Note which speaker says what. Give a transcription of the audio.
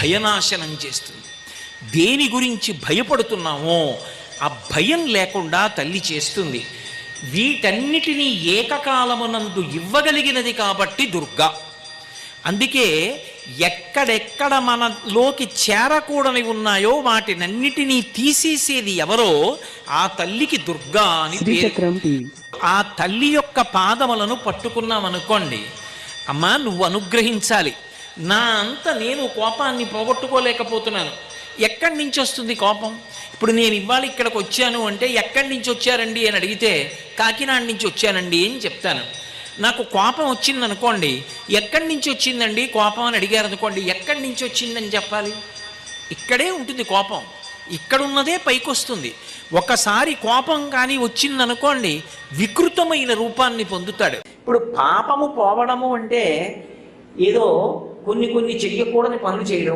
Speaker 1: భయనాశనం చేస్తుంది. దేని గురించి భయపడుతున్నామో ఆ భయం లేకుండా తల్లి చేస్తుంది. వీటన్నిటినీ ఏకకాలమునందు ఇవ్వగలిగినది కాబట్టి దుర్గా. అందుకే ఎక్కడెక్కడ మనలోకి చేరకూడని ఉన్నాయో వాటినన్నిటినీ తీసేసేది ఎవరో ఆ తల్లికి దుర్గా అని పేరు. ఆ తల్లి యొక్క పాదములను పట్టుకున్నామనుకోండి, అమ్మా నువ్వు అనుగ్రహించాలి, నా అంత నేను కోపాన్ని పోగొట్టుకోలేకపోతున్నాను. ఎక్కడి నుంచి వస్తుంది కోపం? ఇప్పుడు నేను ఇవాళ ఇక్కడికి వచ్చాను అంటే ఎక్కడి నుంచి వచ్చారండి అని అడిగితే కాకినాడ నుంచి వచ్చానండి అని చెప్తాను. నాకు కోపం వచ్చిందనుకోండి, ఎక్కడి నుంచి వచ్చిందండి కోపం అని అడిగారు అనుకోండి, ఎక్కడి నుంచి వచ్చిందని చెప్పాలి? ఇక్కడే ఉంటుంది కోపం, ఇక్కడున్నదే పైకి వస్తుంది. ఒకసారి కోపం కానీ వచ్చిందనుకోండి వికృతమైన రూపాన్ని పొందుతాడు. ఇప్పుడు పాపము పోవడము అంటే ఏదో కొన్ని చెయ్యకూడని పనులు చేయడం.